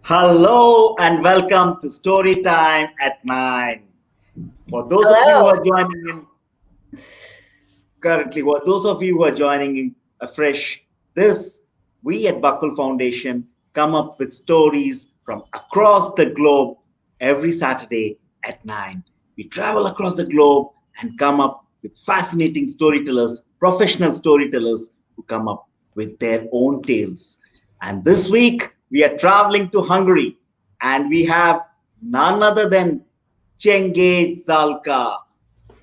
Hello and welcome to Storytime at 9. For those of you who Hello. are joining in currently, for those of you who are joining in afresh, we at Buckle Foundation come up with stories from across the globe every Saturday at 9. We travel across the globe and come up with fascinating storytellers, professional storytellers who come up with their own tales. And this week, we are traveling to Hungary and we have none other than Csenge Zalka,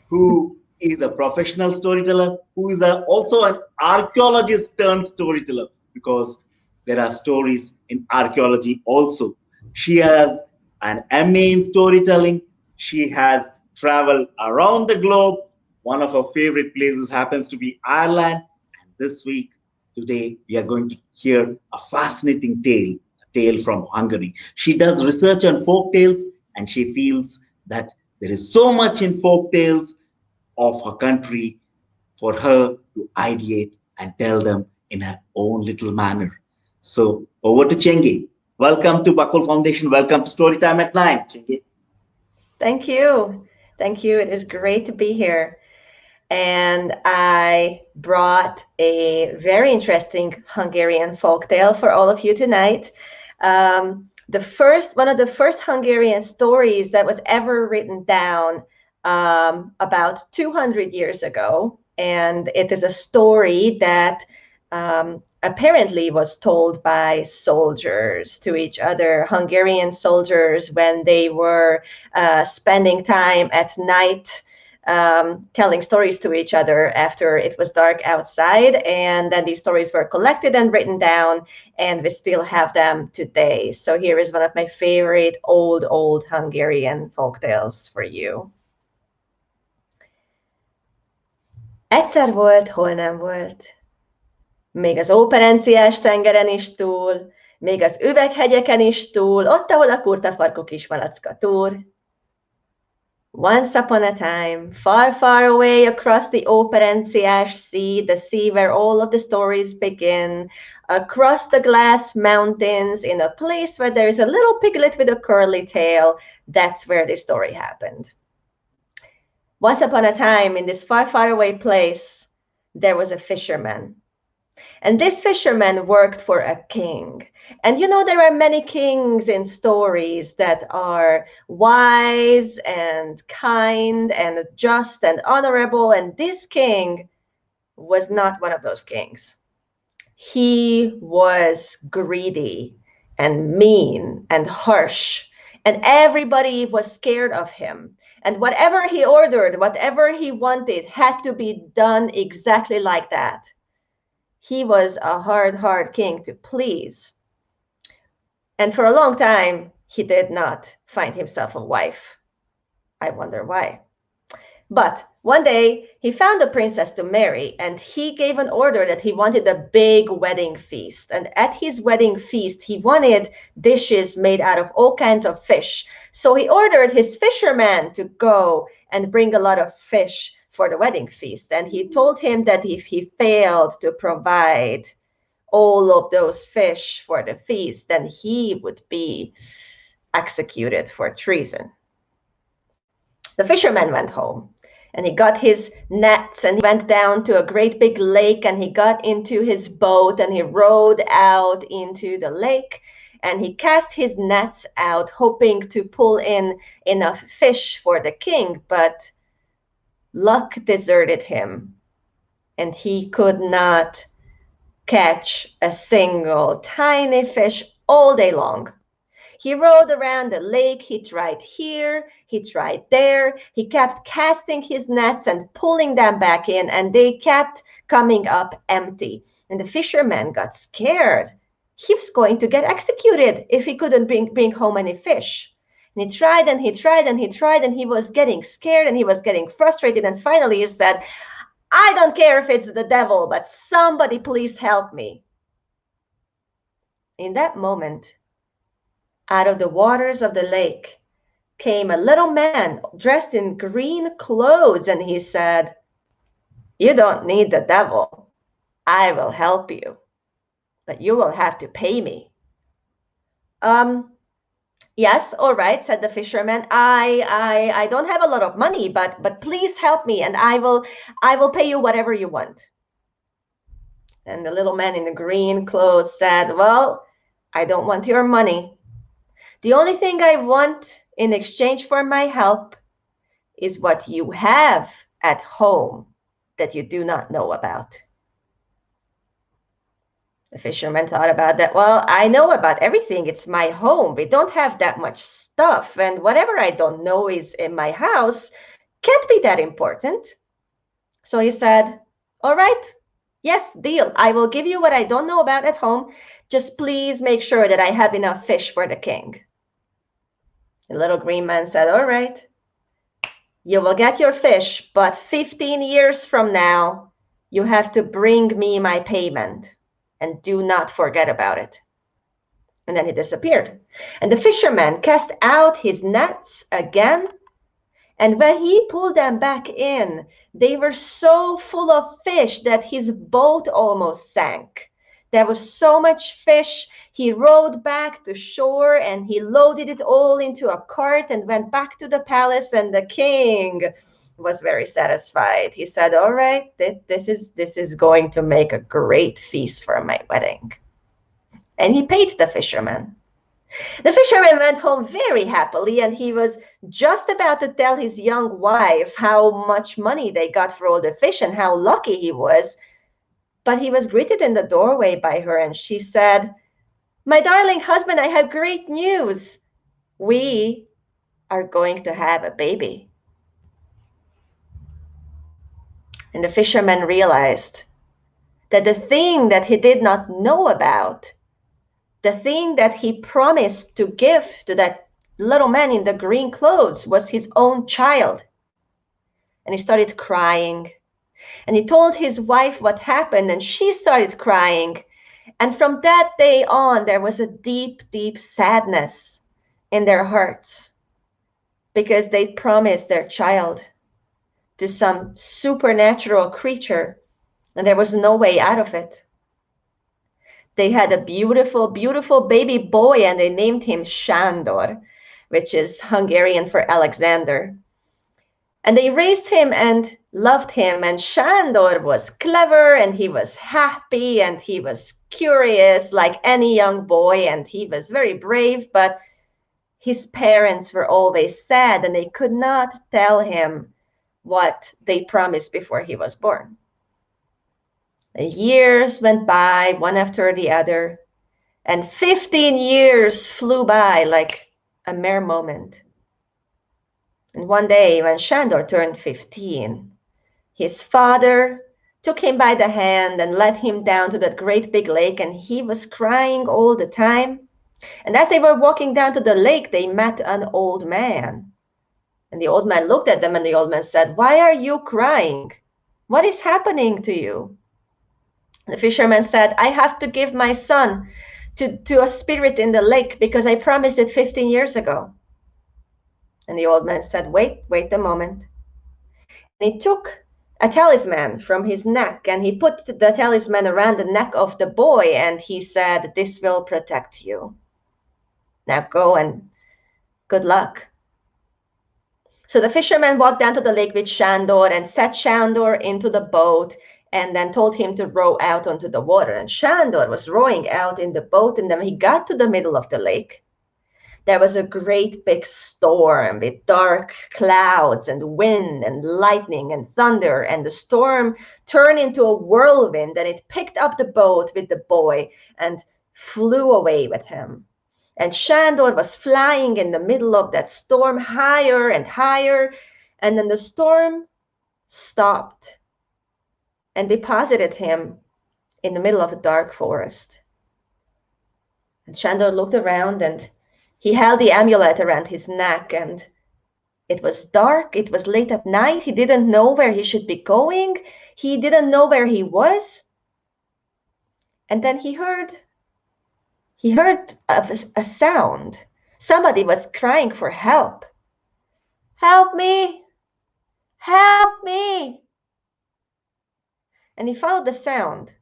who is a professional storyteller, who is also an archaeologist turned storyteller, because there are stories in archaeology also. She has an MA in storytelling. She has traveled around the globe. One of her favorite places happens to be Ireland. And today, we are going to hear a fascinating tale from Hungary. She does research on folk tales, and she feels that there is so much in folk tales of her country for her to ideate and tell them in her own little manner. So over to Csenge. Welcome to Buckle Foundation. Welcome to Storytime at 9, Csenge. Thank you. Thank you. It is great to be here. And I brought a very interesting Hungarian folktale for all of you tonight. One of the first Hungarian stories that was ever written down about 200 years ago. And it is a story that apparently was told by soldiers to each other, Hungarian soldiers, when they were spending time at night telling stories to each other after it was dark outside. And then these stories were collected and written down, and we still have them today. So here is one of my favorite old Hungarian folktales for you. Egyszer volt, hol nem volt. Még az óperenciás tengeren is túl, még az üveghegyeken is túl, ott, ahol a kurtafarkú kismalacka túr. Once upon a time, far, far away across the óperenciás sea, the sea where all of the stories begin, across the glass mountains, in a place where there is a little piglet with a curly tail, that's where the story happened. Once upon a time, in this far, far away place, there was a fisherman. And this fisherman worked for a king. And you know, there are many kings in stories that are wise and kind and just and honorable. And this king was not one of those kings. He was greedy and mean and harsh. And everybody was scared of him. And whatever he ordered, whatever he wanted, had to be done exactly like that. He was a hard king to please. And for a long time, he did not find himself a wife. I wonder why. But one day, he found a princess to marry, and he gave an order that he wanted a big wedding feast. And at his wedding feast, he wanted dishes made out of all kinds of fish. So he ordered his fisherman to go and bring a lot of fish for the wedding feast. And he told him that if he failed to provide all of those fish for the feast, then he would be executed for treason. The fisherman went home and he got his nets and he went down to a great big lake and he got into his boat and he rowed out into the lake and he cast his nets out, hoping to pull in enough fish for the king, but luck deserted him and he could not catch a single tiny fish all day long. He rowed around the lake, he tried here, he tried there, he kept casting his nets and pulling them back in, and they kept coming up empty. And the fisherman got scared. He was going to get executed if he couldn't bring home any fish. And he tried and he tried and he tried, and he was getting scared and he was getting frustrated, and finally he said, I don't care if it's the devil, but somebody please help me. In that moment, out of the waters of the lake came a little man dressed in green clothes, and he said, you don't need the devil. I will help you, but you will have to pay me. Yes, all right, said the fisherman. I don't have a lot of money, but please help me, and I will pay you whatever you want. And the little man in the green clothes said, well, I don't want your money. The only thing I want in exchange for my help is what you have at home that you do not know about. The fisherman thought about that. Well, I know about everything. It's my home. We don't have that much stuff. And whatever I don't know is in my house can't be that important. So he said, all right, yes, deal. I will give you what I don't know about at home. Just please make sure that I have enough fish for the king. The little green man said, all right, you will get your fish, but 15 years from now, you have to bring me my payment. And do not forget about it. And then he disappeared. And the fisherman cast out his nets again. And when he pulled them back in, they were so full of fish that his boat almost sank. There was so much fish. He rowed back to shore and he loaded it all into a cart and went back to the palace, and the king was very satisfied. He said, all right, this is going to make a great feast for my wedding. And he paid the fisherman. The fisherman went home very happily, and he was just about to tell his young wife how much money they got for all the fish and how lucky he was. But he was greeted in the doorway by her, and she said, my darling husband, I have great news. We are going to have a baby. And the fisherman realized that the thing that he did not know about, the thing that he promised to give to that little man in the green clothes, was his own child. And he started crying. And he told his wife what happened, and she started crying. And from that day on, there was a deep, deep sadness in their hearts because they promised their child to some supernatural creature, and there was no way out of it. They had a beautiful, beautiful baby boy, and they named him Sándor, which is Hungarian for Alexander. And they raised him and loved him, and Sándor was clever, and he was happy, and he was curious like any young boy, and he was very brave, but his parents were always sad, and they could not tell him what they promised before he was born. The years went by, one after the other, and 15 years flew by like a mere moment. And one day, when Sándor turned 15, his father took him by the hand and led him down to that great big lake, and he was crying all the time. And as they were walking down to the lake, they met an old man. And the old man looked at them, and the old man said, why are you crying? What is happening to you? The fisherman said, I have to give my son to a spirit in the lake because I promised it 15 years ago. And the old man said, wait a moment. And he took a talisman from his neck, and he put the talisman around the neck of the boy, and he said, this will protect you. Now go and good luck. So the fisherman walked down to the lake with Sándor and set Sándor into the boat, and then told him to row out onto the water. And Sándor was rowing out in the boat, and then he got to the middle of the lake. There was a great big storm with dark clouds and wind and lightning and thunder, and the storm turned into a whirlwind, and it picked up the boat with the boy and flew away with him. And Sándor was flying in the middle of that storm, higher and higher, and then the storm stopped and deposited him in the middle of a dark forest. And Sándor looked around, and he held the amulet around his neck, and it was dark. It was late at night. He didn't know where he should be going. He didn't know where he was. And then he heard a sound. Somebody was crying for help. Help me! Help me! And he followed the sound,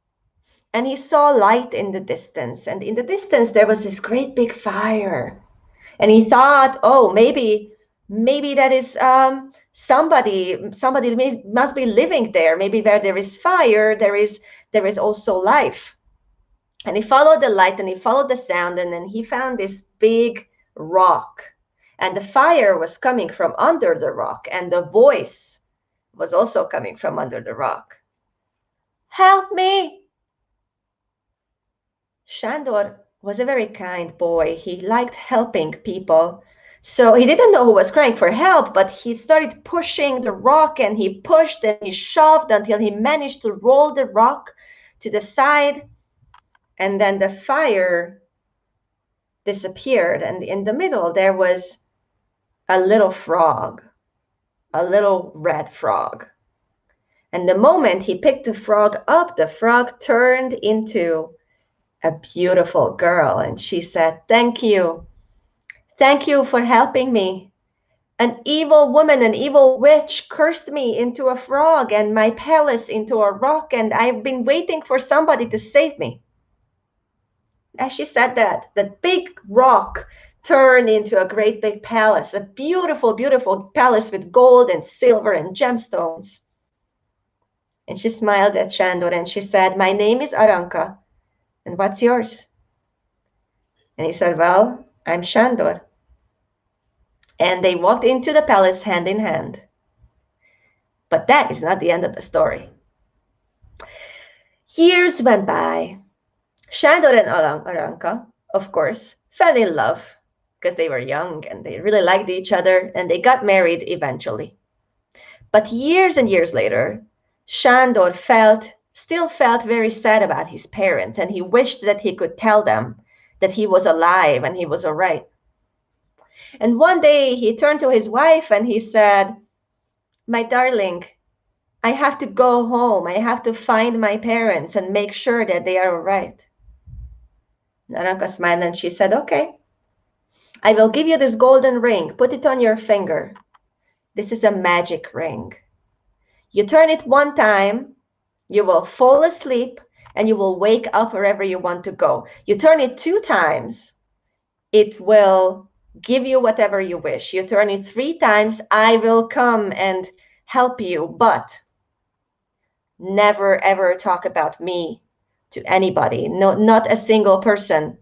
and he saw light in the distance. And in the distance, there was this great big fire. And he thought, oh, maybe that is somebody must be living there. Maybe where there is fire, there is also life. And he followed the light and he followed the sound, and then he found this big rock, and the fire was coming from under the rock, and the voice was also coming from under the rock. Help me! Sándor was a very kind boy. He liked helping people. So he didn't know who was crying for help, but he started pushing the rock, and he pushed and he shoved until he managed to roll the rock to the side. And then the fire disappeared. And in the middle, there was a little frog, a little red frog. And the moment he picked the frog up, the frog turned into a beautiful girl. And she said, thank you. Thank you for helping me. An evil woman, an evil witch cursed me into a frog and my palace into a rock, and I've been waiting for somebody to save me. As she said that, the big rock turned into a great big palace, a beautiful, beautiful palace with gold and silver and gemstones. And she smiled at Sándor and she said, my name is Aranka, and what's yours? And he said, well, I'm Sándor. And they walked into the palace hand in hand. But that is not the end of the story. Years went by. Sándor and Aranka, of course, fell in love because they were young and they really liked each other, and they got married eventually. But years and years later, Sándor still felt very sad about his parents, and he wished that he could tell them that he was alive and he was all right. And one day he turned to his wife and he said, my darling, I have to go home. I have to find my parents and make sure that they are all right. Aranka smiled and she said, okay, I will give you this golden ring. Put it on your finger. This is a magic ring. You turn it one time, you will fall asleep and you will wake up wherever you want to go. You turn it 2 times, it will give you whatever you wish. You turn it 3 times, I will come and help you, but never ever talk about me to anybody, no, not a single person,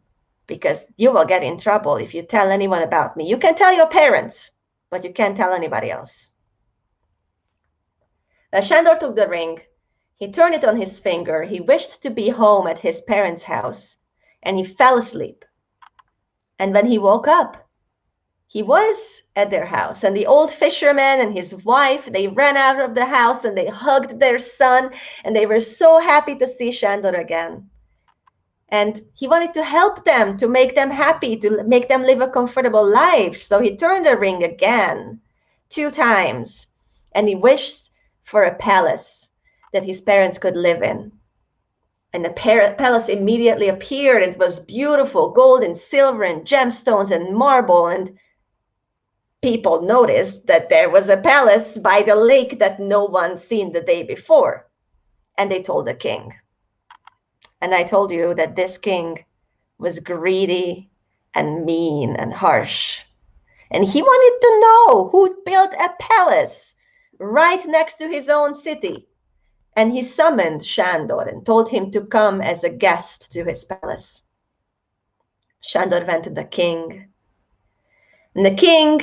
because you will get in trouble if you tell anyone about me. You can tell your parents, but you can't tell anybody else. Sándor took the ring, he turned it on his finger, he wished to be home at his parents' house, and he fell asleep. And when he woke up, he was at their house, and the old fisherman and his wife, they ran out of the house and they hugged their son, and they were so happy to see Sándor again. And he wanted to help them, to make them happy, to make them live a comfortable life. So he turned the ring again, 2 times, and he wished for a palace that his parents could live in. And the palace immediately appeared. It was beautiful, gold and silver and gemstones and marble, and people noticed that there was a palace by the lake that no one seen the day before. And they told the king. And I told you that this king was greedy and mean and harsh. And he wanted to know who built a palace right next to his own city. And he summoned Sándor and told him to come as a guest to his palace. Sándor went to the king. And the king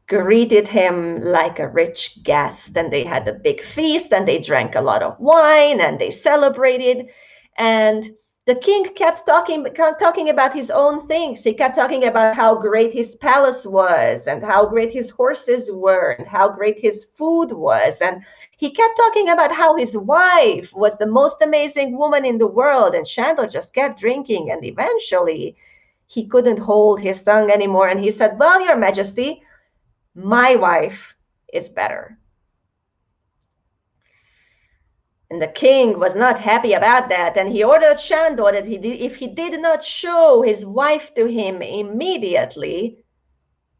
greeted him like a rich guest. And they had a big feast and they drank a lot of wine and they celebrated. And the king kept talking about his own things. He kept talking about how great his palace was and how great his horses were and how great his food was. And he kept talking about how his wife was the most amazing woman in the world. And Sándor just kept drinking. And eventually he couldn't hold his tongue anymore. And he said, well, Your Majesty, my wife is better. And the king was not happy about that, and he ordered Sándor that if he did not show his wife to him immediately,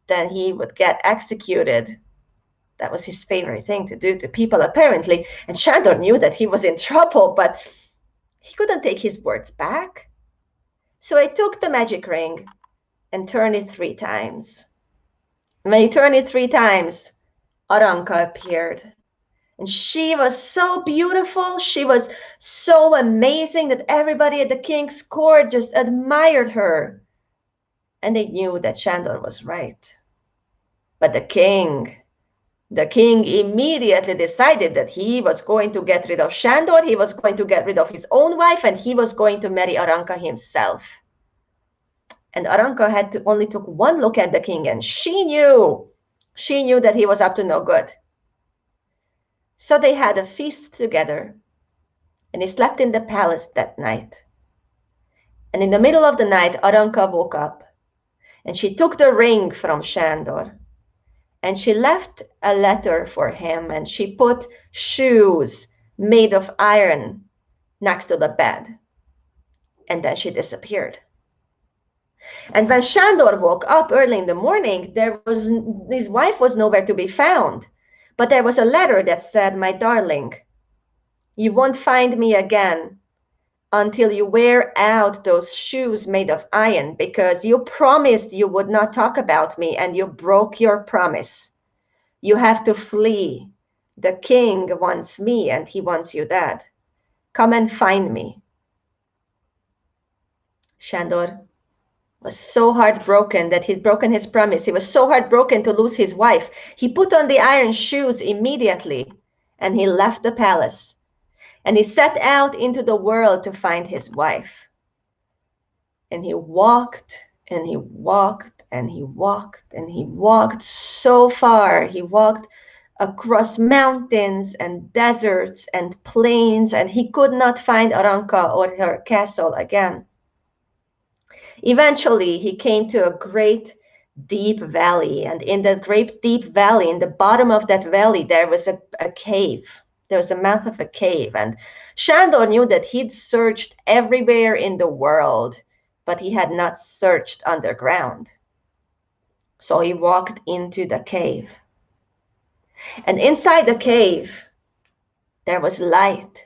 then he would get executed. That was his favorite thing to do to people, apparently. And Sándor knew that he was in trouble, but he couldn't take his words back. So he took the magic ring and turned it 3 times. When he turned it 3 times, Aranka appeared. And she was so beautiful, she was so amazing that everybody at the king's court just admired her. And they knew that Sándor was right. But the king immediately decided that he was going to get rid of Sándor, he was going to get rid of his own wife, and he was going to marry Aranka himself. And Aranka only took one look at the king, and she knew that he was up to no good. So they had a feast together, and he slept in the palace that night. And in the middle of the night, Aranka woke up, and she took the ring from Sándor, and she left a letter for him, and she put shoes made of iron next to the bed. And then she disappeared. And when Sándor woke up early in the morning, his wife was nowhere to be found. But there was a letter that said, "My darling, you won't find me again until you wear out those shoes made of iron, because you promised you would not talk about me and you broke your promise. You have to flee. The king wants me and he wants you dead. Come and find me." Sándor was so heartbroken that he'd broken his promise. He was so heartbroken to lose his wife. He put on the iron shoes immediately and he left the palace. And he set out into the world to find his wife. And he walked and he walked and he walked and he walked so far. He walked across mountains and deserts and plains, and he could not find Aranka or her castle again. Eventually, he came to a great deep valley, and in that great deep valley, in the bottom of that valley, there was a cave. There was the mouth of a cave, and Sándor knew that he'd searched everywhere in the world, but he had not searched underground. So he walked into the cave. And inside the cave, there was light.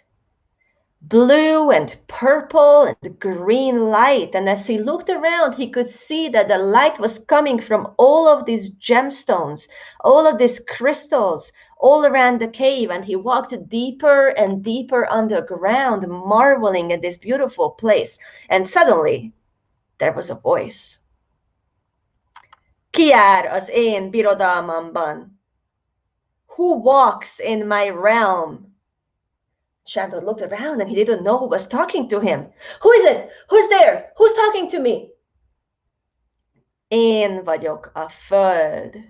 Blue and purple and green light. And as he looked around, he could see that the light was coming from all of these gemstones, all of these crystals, all around the cave. And he walked deeper and deeper underground, marveling at this beautiful place. And suddenly, there was a voice. "Ki jár az én birodalmamban? Who walks in my realm?" Sándor looked around and he didn't know who was talking to him. "Who is it? Who's there? Who's talking to me?" "Én vagyok a föld.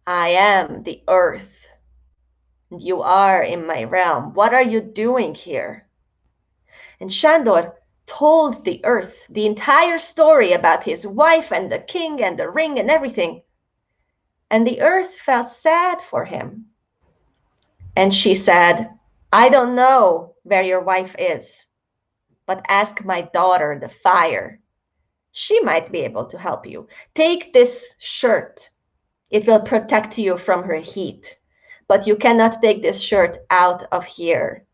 I am the earth. And you are in my realm. What are you doing here?" And Sándor told the earth the entire story about his wife and the king and the ring and everything. And the earth felt sad for him. And she said, "I don't know where your wife is, but ask my daughter, the fire. She might be able to help you. Take this shirt. It will protect you from her heat, but you cannot take this shirt out of here.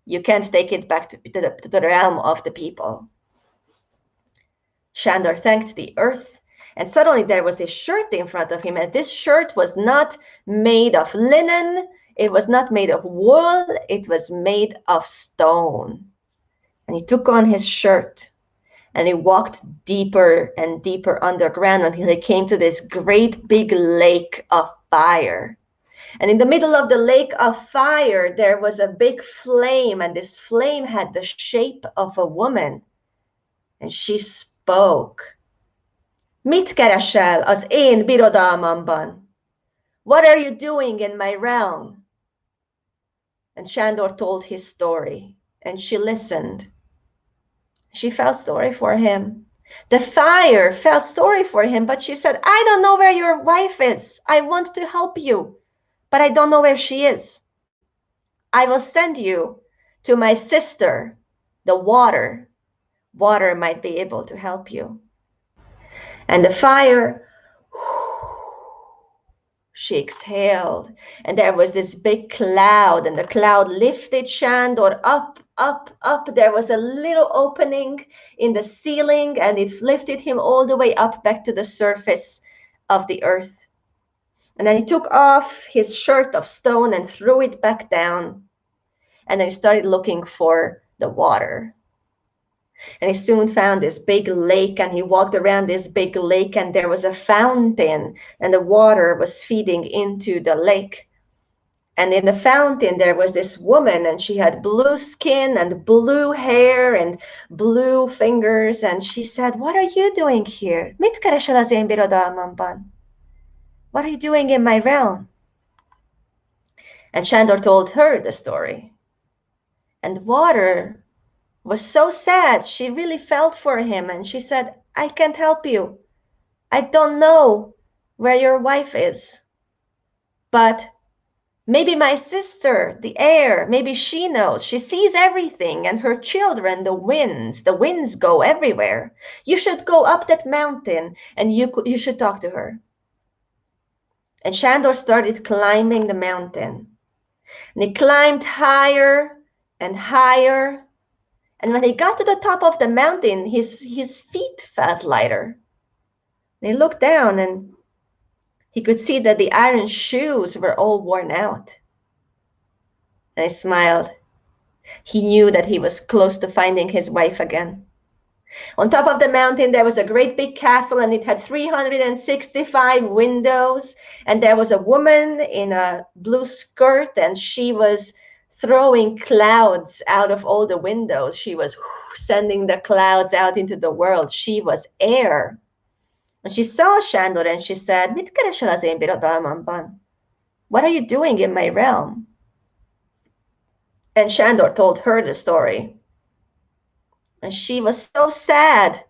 You can't take it back to the realm of the people." Sándor thanked the earth, and suddenly there was this shirt in front of him, and this shirt was not made of linen. It was not made of wool, it was made of stone. And he took on his shirt and he walked deeper and deeper underground until he came to this great big lake of fire. And in the middle of the lake of fire, there was a big flame, and this flame had the shape of a woman. And she spoke. "Mit keresel az én birodalmamban? What are you doing in my realm?" And Sándor told his story, and she listened. She felt sorry for him. The fire felt sorry for him, but she said, "I don't know where your wife is. I want to help you, but I don't know where she is. I will send you to my sister, the water. Water might be able to help you." And the fire, she exhaled, and there was this big cloud, and the cloud lifted Sándor up up. There was a little opening in the ceiling, and it lifted him all the way up back to the surface of the earth. And then he took off his shirt of stone and threw it back down. And then he started looking for the water. And he soon found this big lake, and he walked around this big lake, and there was a fountain, and the water was feeding into the lake. And in the fountain, there was this woman, and she had blue skin and blue hair and blue fingers. And she said, "What are you doing here? Mit keresel az én birodalmamban? What are you doing in my realm?" And Sándor told her the story. And water was so sad. She really felt for him. And she said, "I can't help you. I don't know where your wife is. But maybe my sister, the air, maybe she knows. She sees everything, and her children, the winds go everywhere. You should go up that mountain, and you should talk to her." And Sándor started climbing the mountain. And he climbed higher and higher. And when he got to the top of the mountain, his feet felt lighter. And he looked down, and he could see that the iron shoes were all worn out. And he smiled. He knew that he was close to finding his wife again. On top of the mountain, there was a great big castle, and it had 365 windows. And there was a woman in a blue skirt, and she was throwing clouds out of all the windows. She was sending the clouds out into the world. She was air. And she saw Sándor, and she said, "Mit keresel az én birodalmamban? What are you doing in my realm?" And Sándor told her the story. And she was so sad.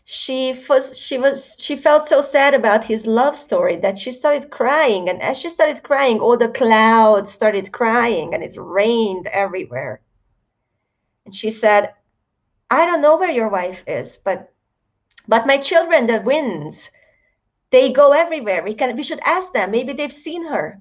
She felt so sad about his love story that she started crying. And as she started crying, all the clouds started crying, and it rained everywhere. And she said, "I don't know where your wife is, but my children, the winds, they go everywhere. We should ask them. Maybe they've seen her."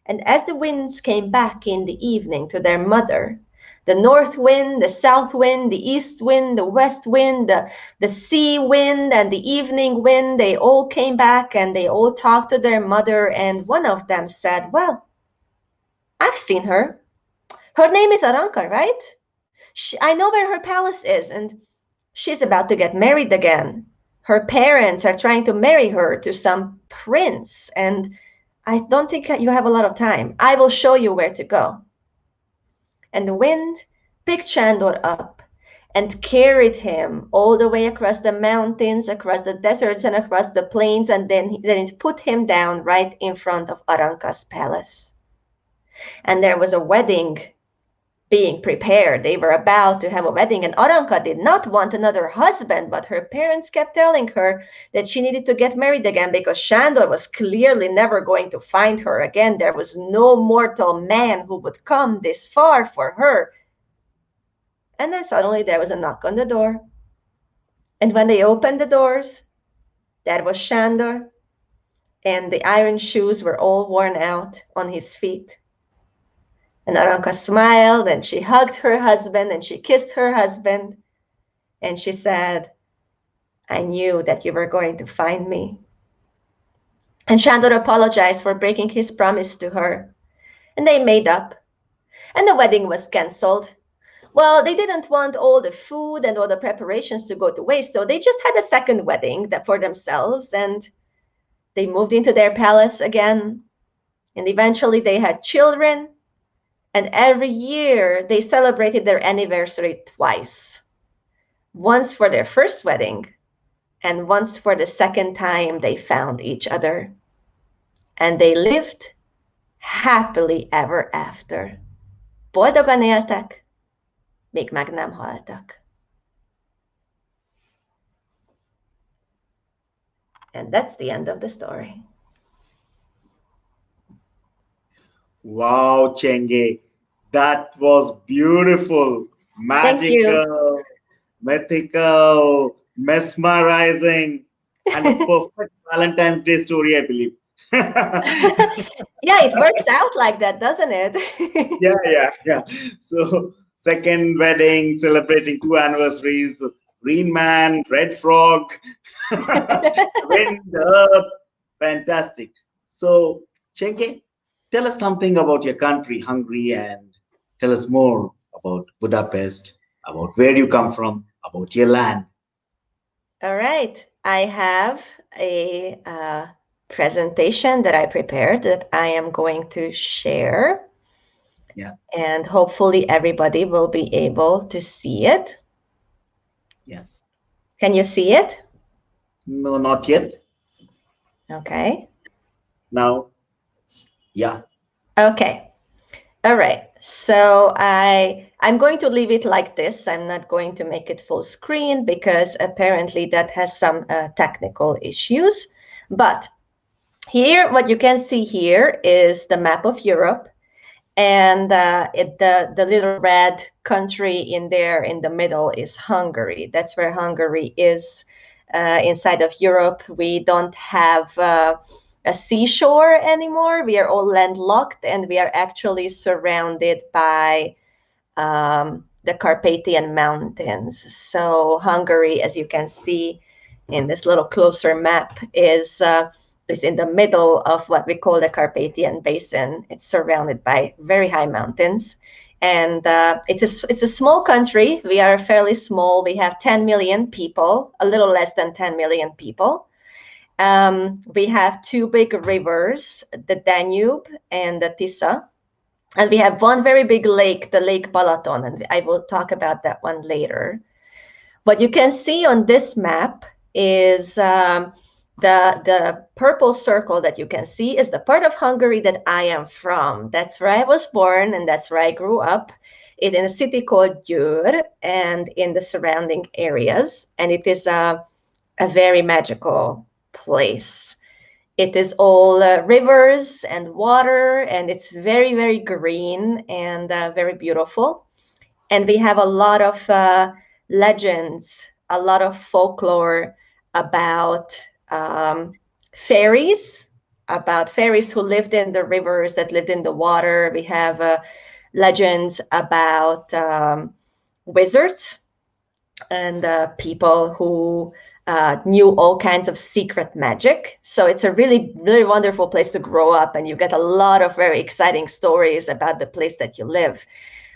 And as the winds came back in the evening to their mother, the north wind, the south wind, the east wind, the west wind, the sea wind, and the evening wind, they all came back, and they all talked to their mother. And one of them said, "Well, I've seen her. Her name is Aranka, right? I know where her palace is, and she's about to get married again. Her parents are trying to marry her to some prince, and I don't think you have a lot of time. I will show you where to go." And the wind picked Sándor up and carried him all the way across the mountains, across the deserts, and across the plains, and then it put him down right in front of Aranka's palace. And there was a wedding being prepared. They were about to have a wedding, and Aranka did not want another husband, but her parents kept telling her that she needed to get married again, because Sándor was clearly never going to find her again. There was no mortal man who would come this far for her. And then suddenly there was a knock on the door. And when they opened the doors, that was Sándor, and the iron shoes were all worn out on his feet. And Aranka smiled, and she hugged her husband, and she kissed her husband, and she said, "I knew that you were going to find me." And Sándor apologized for breaking his promise to her, and they made up, and the wedding was canceled. Well, they didn't want all the food and all the preparations to go to waste, so they just had a second wedding for themselves, and they moved into their palace again, and eventually they had children. And every year they celebrated their anniversary twice. Once for their first wedding, and once for the second time they found each other. And they lived happily ever after. Boldogan éltek, még meg nem haltak. And that's the end of the story. Wow, Csenge, that was beautiful, magical, mythical, mesmerizing, and a perfect Valentine's Day story, I believe. Yeah, it works out like that, doesn't it? Yeah. So second wedding, celebrating 2 anniversaries, Green Man, Red Frog, Wind, Earth, fantastic. So Csenge, tell us something about your country, Hungary, and tell us more about Budapest, about where you come from, about your land. All right. I have a presentation that I prepared that I am going to share. Yeah. And hopefully everybody will be able to see it. Yeah. Can you see it? No, not yet. Okay. Now, yeah. Okay. All right. So I'm going to leave it like this. I'm not going to make it full screen because apparently that has some technical issues. But here, what you can see here is the map of Europe. And the little red country in there in the middle is Hungary. That's where Hungary is inside of Europe. We don't have a seashore anymore. We are all landlocked, and we are actually surrounded by the Carpathian Mountains. So Hungary, as you can see in this little closer map, is in the middle of what we call the Carpathian Basin. It's surrounded by very high mountains. And it's a small country. We are fairly small. We have 10 million people, a little less than 10 million people. We have two big rivers, the Danube and the Tisza. And we have one very big lake, the Lake Balaton, and I will talk about that one later. What you can see on this map is the purple circle that you can see is the part of Hungary that I am from. That's where I was born, and that's where I grew up, in a city called Győr and in the surrounding areas. And it is a very magical place. It is all rivers and water, and it's very, very green and very beautiful. And we have a lot of legends, a lot of folklore about fairies, who lived in the rivers, that lived in the water. We have legends about wizards and people who knew all kinds of secret magic. So it's a really, really wonderful place to grow up, and you get a lot of very exciting stories about the place that you live.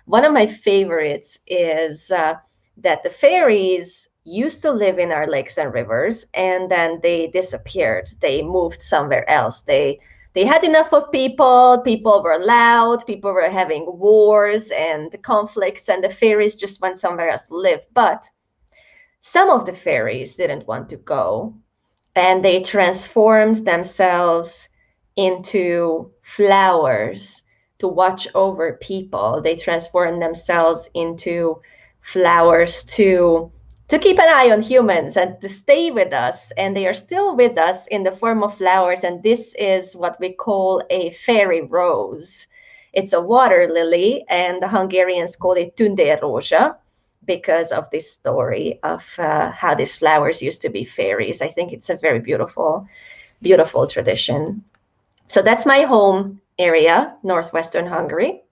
One of my favorites is that the fairies used to live in our lakes and rivers, and then they disappeared. They moved somewhere else. They had enough of people. People were loud. People were having wars and conflicts, and the fairies just went somewhere else to live. But some of the fairies didn't want to go, and they transformed themselves into flowers to watch over people. They transformed themselves into flowers to keep an eye on humans and to stay with us. And they are still with us in the form of flowers. And this is what we call a fairy rose. It's a water lily, and the Hungarians call it tündérrózsa because of this story of how these flowers used to be fairies. I think it's a very beautiful, beautiful tradition. So that's my home area, northwestern Hungary.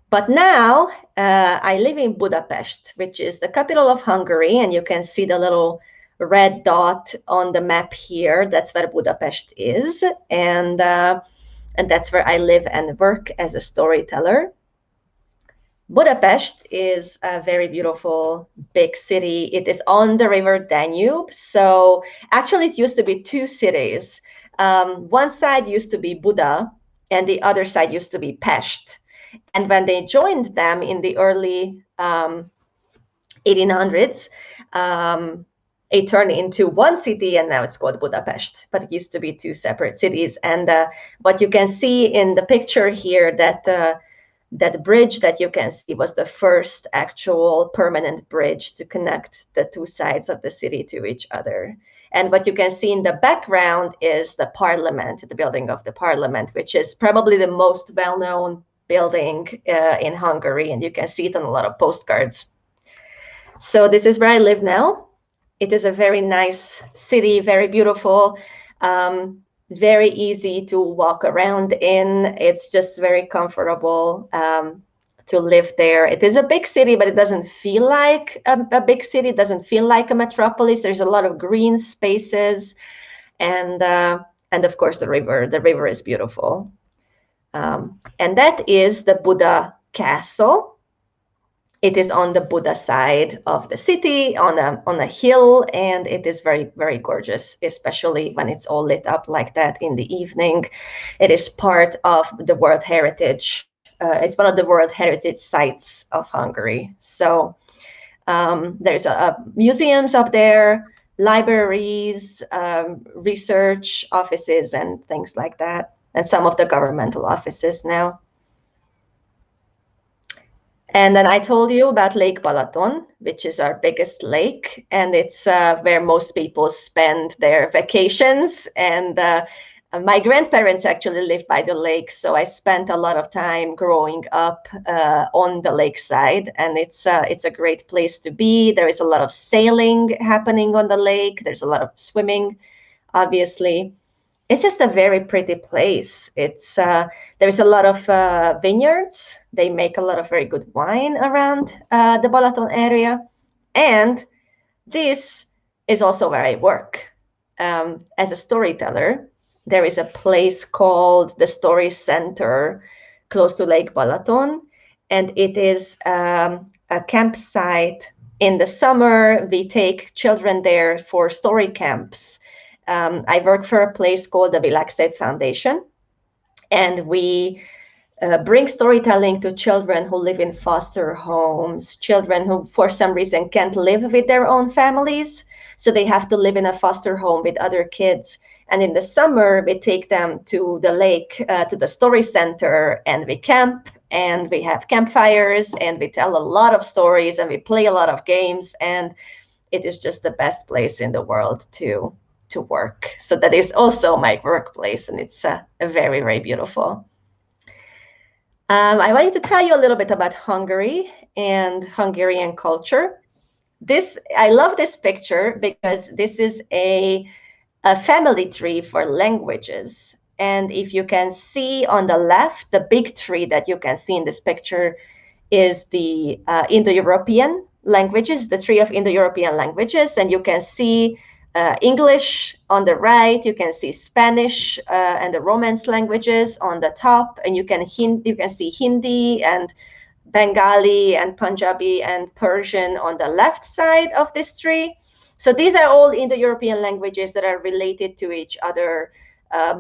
But now I live in Budapest, which is the capital of Hungary, and you can see the little red dot on the map here. That's where Budapest is, and that's where I live and work as a storyteller. Budapest is a very beautiful big city. It is on the river Danube. So actually it used to be two cities. One side used to be Buda and the other side used to be Pest. And when they joined them in the early 1800s, it turned into one city, and now it's called Budapest, but it used to be two separate cities. And what you can see in the picture here, that bridge that you can see was the first actual permanent bridge to connect the two sides of the city to each other. And what you can see in the background is the parliament, the building of the parliament, which is probably the most well-known building in Hungary, and you can see it on a lot of postcards. So this is where I live now. It is a very nice city, very beautiful. very easy to walk around in. It's just very comfortable to live there. It is a big city, but it doesn't feel like a big city. It doesn't feel like a metropolis. There's a lot of green spaces, and of course the river. The river is beautiful, and that is the Buddha Castle. It is on the Buddha side of the city, on a hill, and it is very, very gorgeous, especially when it's all lit up like that in the evening. It is part of the World Heritage. It's one of the World Heritage sites of Hungary. So there's museums up there, libraries, research offices, and things like that, and some of the governmental offices now. And then I told you about Lake Balaton, which is our biggest lake, and it's where most people spend their vacations. And my grandparents actually live by the lake, so I spent a lot of time growing up on the lakeside, and it's a great place to be. There is a lot of sailing happening on the lake. There's a lot of swimming, obviously. It's just a very pretty place. It's there's a lot of vineyards. They make a lot of very good wine around the Balaton area, and this is also where I work as a storyteller. There is a place called the Story Center close to Lake Balaton, and it is a campsite. In the summer, we take children there for story camps. I work for a place called the Világszép Foundation, and we bring storytelling to children who live in foster homes, children who for some reason can't live with their own families, so they have to live in a foster home with other kids. And in the summer, we take them to the lake, to the story center, and we camp, and we have campfires, and we tell a lot of stories, and we play a lot of games, and it is just the best place in the world to work. So that is also my workplace, and it's very, very beautiful. I wanted to tell you a little bit about Hungary and Hungarian culture. I love this picture because this is a family tree for languages. And if you can see on the left, the big tree that you can see in this picture is the Indo-European languages, the tree of Indo-European languages, and you can see English on the right, you can see Spanish and the Romance languages on the top, and you can see Hindi and Bengali and Punjabi and Persian on the left side of this tree. So these are all Indo-European languages that are related to each other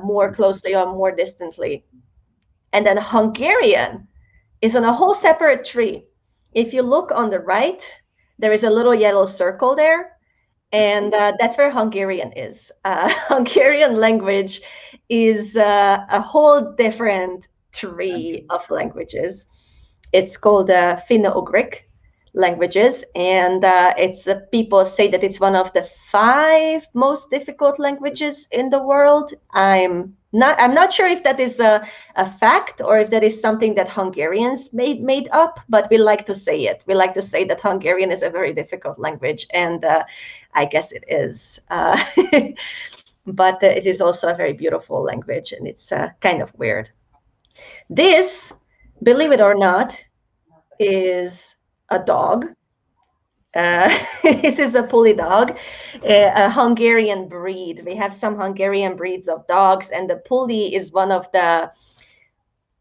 more closely or more distantly. And then Hungarian is on a whole separate tree. If you look on the right, there is a little yellow circle there. And that's where Hungarian is. Hungarian language is a whole different tree of languages. It's called Finno-Ugric languages, and people say that it's one of the 5 most difficult languages in the world. I'm not sure if that is a fact or if that is something that Hungarians made up, but we like to say it. We like to say that Hungarian is a very difficult language, and I guess it is. But it is also a very beautiful language, and it's kind of weird. This, believe it or not, is a dog. This is a pulley dog, a Hungarian breed. We have some Hungarian breeds of dogs, and the pulley is one of the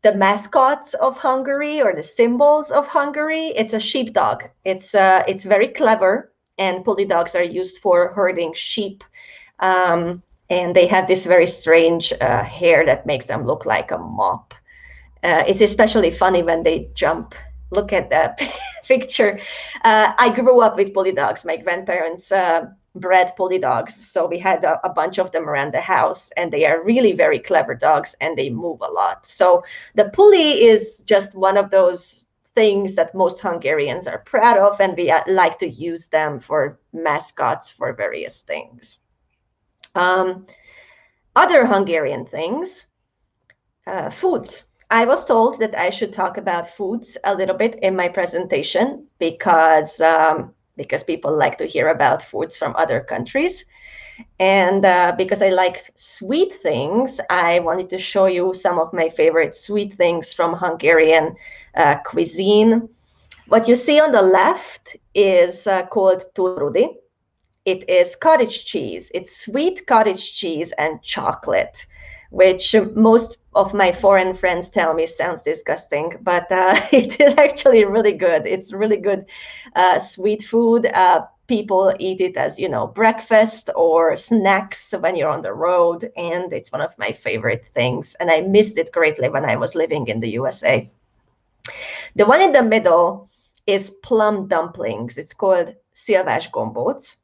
mascots of Hungary, or the symbols of Hungary. It's a sheepdog. It's very clever, and pulley dogs are used for herding sheep. And they have this very strange hair that makes them look like a mop. It's especially funny when they jump. Look at that picture. I grew up with pulley dogs. My grandparents bred pulley dogs, so we had a bunch of them around the house, and they are really very clever dogs, and they move a lot. So the pulley is just one of those things that most Hungarians are proud of, and we like to use them for mascots for various things. Other Hungarian things, foods. I was told that I should talk about foods a little bit in my presentation because people like to hear about foods from other countries. And because I like sweet things, I wanted to show you some of my favorite sweet things from Hungarian cuisine. What you see on the left is called turudi. It is cottage cheese. It's sweet cottage cheese and chocolate, which most of my foreign friends tell me sounds disgusting, but it is actually really good. It's really good sweet food. People eat it as, breakfast or snacks when you're on the road, and it's one of my favorite things. And I missed it greatly when I was living in the USA. The one in the middle is plum dumplings. It's called szilvás gombóc.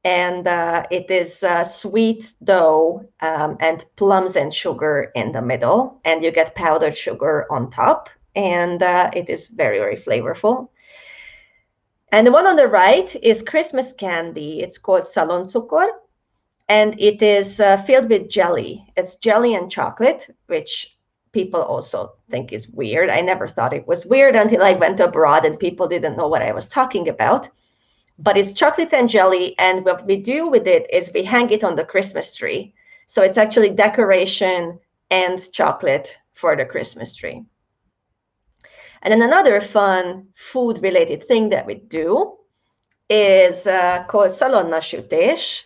And it is sweet dough and plums and sugar in the middle, and you get powdered sugar on top, and it is very, very flavorful. And the one on the right is Christmas candy. It's called szaloncukor, and it is filled with jelly. It's jelly and chocolate, which people also think is weird. I never thought it was weird until I went abroad and people didn't know what I was talking about. But it's chocolate and jelly, and what we do with it is we hang it on the Christmas tree. So it's actually decoration and chocolate for the Christmas tree. And then another fun food-related thing that we do is called szalonnasütés,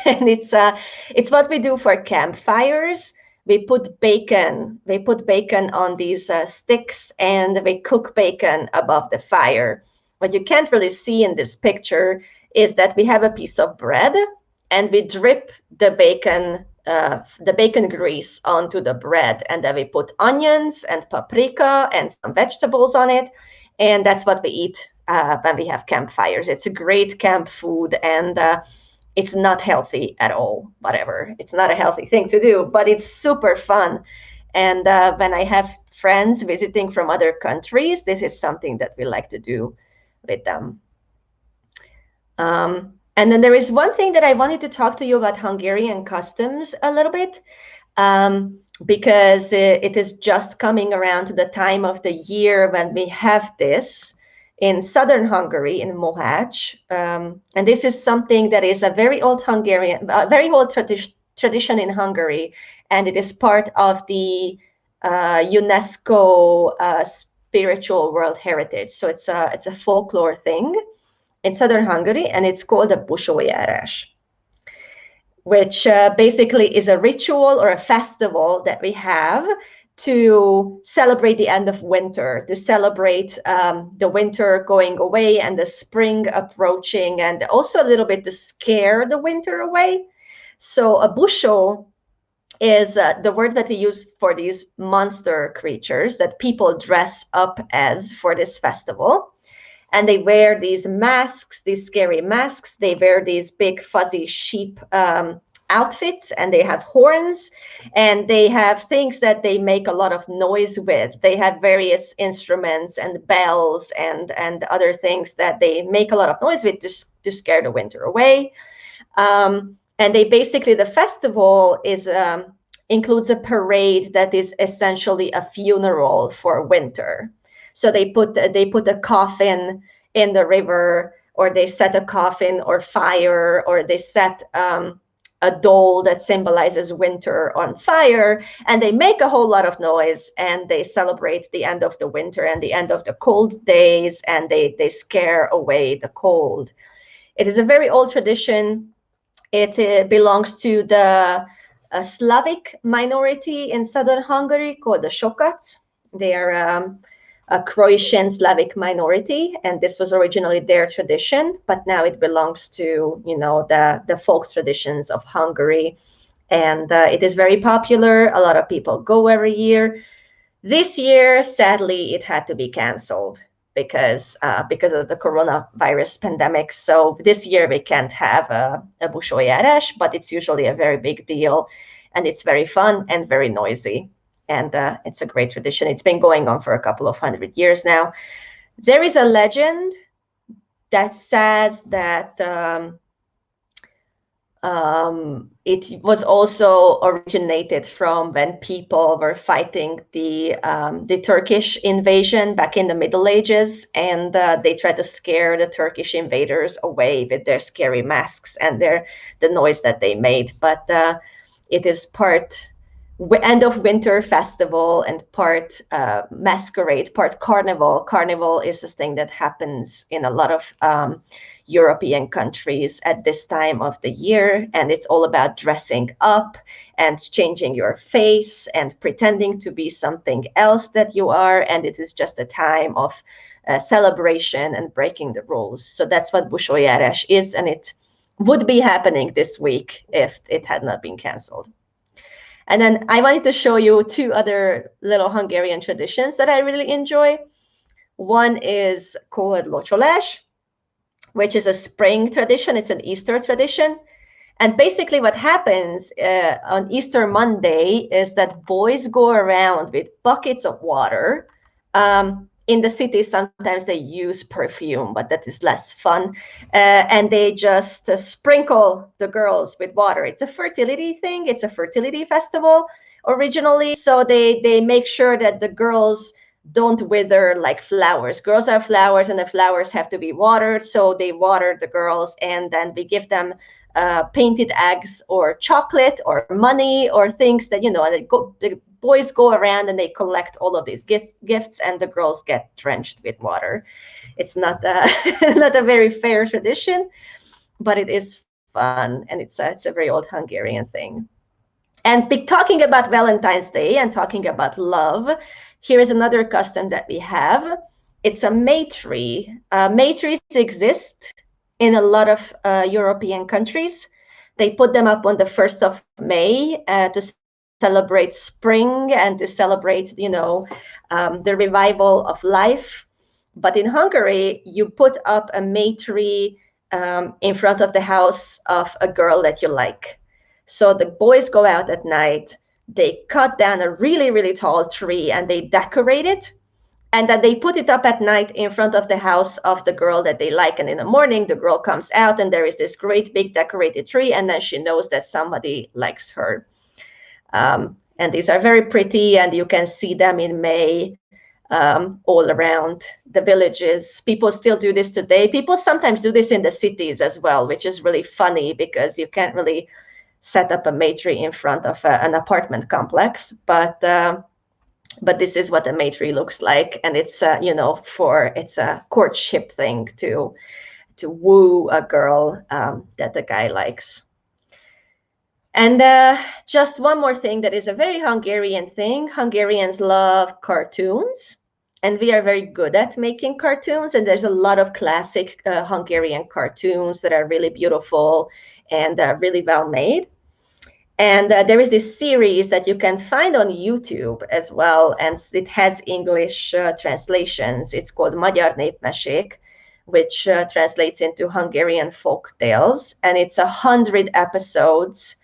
and it's what we do for campfires. We put bacon on these sticks, and we cook bacon above the fire. What you can't really see in this picture is that we have a piece of bread, and we drip the bacon grease onto the bread, and then we put onions and paprika and some vegetables on it, and that's what we eat when we have campfires. It's a great camp food, and it's not healthy at all. Whatever, it's not a healthy thing to do, but it's super fun. And when I have friends visiting from other countries, this is something that we like to do with them. And then there is one thing that I wanted to talk to you about Hungarian customs a little bit, because it is just coming around to the time of the year when we have this in southern Hungary, in Mohács. And this is something that is a very old tradition in Hungary, and it is part of the UNESCO spiritual world heritage. So it's a folklore thing in southern Hungary, and it's called a busójárás, which basically is a ritual or a festival that we have to celebrate the end of winter, to celebrate the winter going away and the spring approaching, and also a little bit to scare the winter away. So a busó is the word that we use for these monster creatures that people dress up as for this festival. And they wear these masks, these scary masks. They wear these big fuzzy sheep outfits, and they have horns, and they have things that they make a lot of noise with. They have various instruments and bells and other things that they make a lot of noise with to scare the winter away. And they basically, the festival is includes a parade that is essentially a funeral for winter. So they put a coffin in the river, or they set a coffin or fire, or they set a doll that symbolizes winter on fire, and they make a whole lot of noise, and they celebrate the end of the winter and the end of the cold days, and they scare away the cold. It is a very old tradition. It belongs to the Slavic minority in southern Hungary called the Sokacs. They are a Croatian Slavic minority, and this was originally their tradition, but now it belongs to, the folk traditions of Hungary, and it is very popular. A lot of people go every year. This year, sadly, it had to be canceled because of the coronavirus pandemic. So this year we can't have a busójárás, but it's usually a very big deal, and it's very fun and very noisy. And it's a great tradition. It's been going on for a couple of 100 years now. There is a legend that says that It was also originated from when people were fighting the Turkish invasion back in the Middle Ages, and they tried to scare the Turkish invaders away with their scary masks and the noise that they made. But it is part end of winter festival and part masquerade, part carnival. Carnival is this thing that happens in a lot of European countries at this time of the year, and it's all about dressing up and changing your face and pretending to be something else that you are, and it is just a time of celebration and breaking the rules. So that's what Busolyárás is, and it would be happening this week if it had not been canceled. And then I wanted to show you two other little Hungarian traditions that I really enjoy. One is called Locsolás, which is a spring tradition. It's an Easter tradition. And basically what happens on Easter Monday is that boys go around with buckets of water. In the city, sometimes they use perfume, but that is less fun. And they just sprinkle the girls with water. It's a fertility thing. It's a fertility festival originally. So they make sure that the girls don't wither like flowers. Girls are flowers, and the flowers have to be watered. So they water the girls, and then we give them painted eggs or chocolate or money or things that, and the boys go around and they collect all of these gifts, and the girls get drenched with water. It's not not a very fair tradition, but it is fun, and it's a very old Hungarian thing. And talking about Valentine's Day and talking about love, here is another custom that we have. It's a May tree. May trees exist in a lot of European countries. They put them up on the 1st of May to celebrate spring and to celebrate, the revival of life. But in Hungary, you put up a May tree in front of the house of a girl that you like. So the boys go out at night, they cut down a really, really tall tree and they decorate it. And then they put it up at night in front of the house of the girl that they like. And in the morning, the girl comes out and there is this great big decorated tree. And then she knows that somebody likes her. And these are very pretty, and you can see them in May all around the villages. People still do this today. People sometimes do this in the cities as well, which is really funny because you can't really set up a May tree in front of an apartment complex. But this is what a May tree looks like, and it's it's a courtship thing to woo a girl that the guy likes. And just one more thing that is a very Hungarian thing. Hungarians love cartoons, and we are very good at making cartoons. And there's a lot of classic Hungarian cartoons that are really beautiful and really well made. And there is this series that you can find on YouTube as well, and it has English translations. It's called Magyar Népmesék, which translates into Hungarian folktales, and it's 100 episodes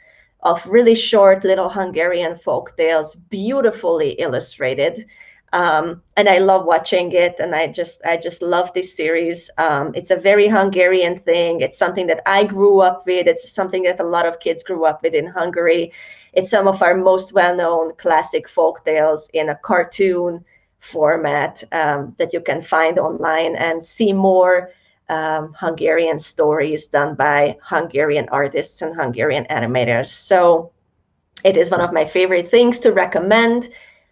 of really short little Hungarian folktales, beautifully illustrated. And I love watching it, and I just love this series. It's a very Hungarian thing. It's something that I grew up with. It's something that a lot of kids grew up with in Hungary. It's some of our most well-known classic folktales in a cartoon format that you can find online and see more Hungarian stories done by Hungarian artists and Hungarian animators. So it is one of my favorite things to recommend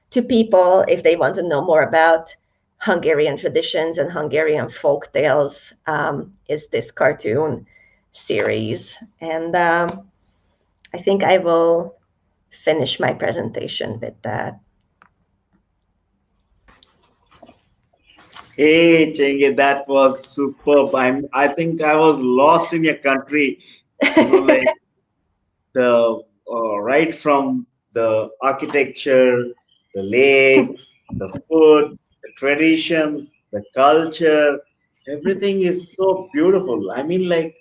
to people if they want to know more about Hungarian traditions and Hungarian folk tales, is this cartoon series. And I think I will finish my presentation with that. Hey, Csenge, that was superb. I think I was lost in your country. Like the right from the architecture, the lakes, the food, the traditions, the culture, everything is so beautiful. I mean, like,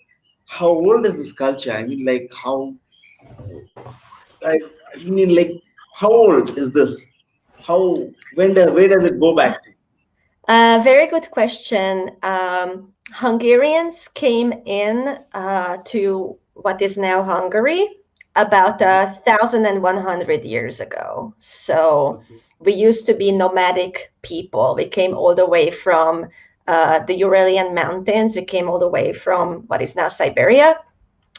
how old is this culture? I mean, like, I mean, like, how old is this? Where does it go back to? Very good question. Hungarians came in to what is now Hungary about 1,100 years ago. So we used to be nomadic people. We came all the way from the Uralian Mountains. We came all the way from what is now Siberia.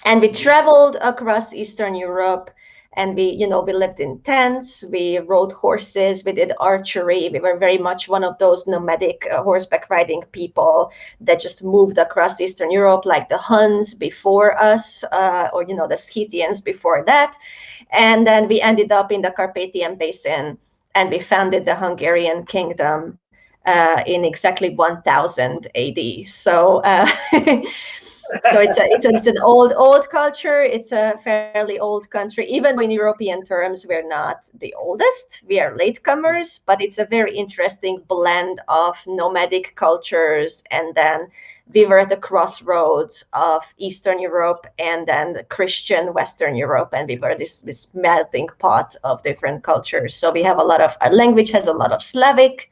And we traveled across Eastern Europe, and we lived in tents, we rode horses, we did archery. We were very much one of those nomadic horseback riding people that just moved across Eastern Europe, like the Huns before us, or the Scythians before that. And then we ended up in the Carpathian Basin, and we founded the Hungarian kingdom in exactly 1000 AD. So so it's an old culture. It's a fairly old country. Even in European terms, we're not the oldest. We are latecomers, but it's a very interesting blend of nomadic cultures. And then we were at the crossroads of Eastern Europe and then Christian Western Europe, and we were this melting pot of different cultures. So we have our language has a lot of Slavic.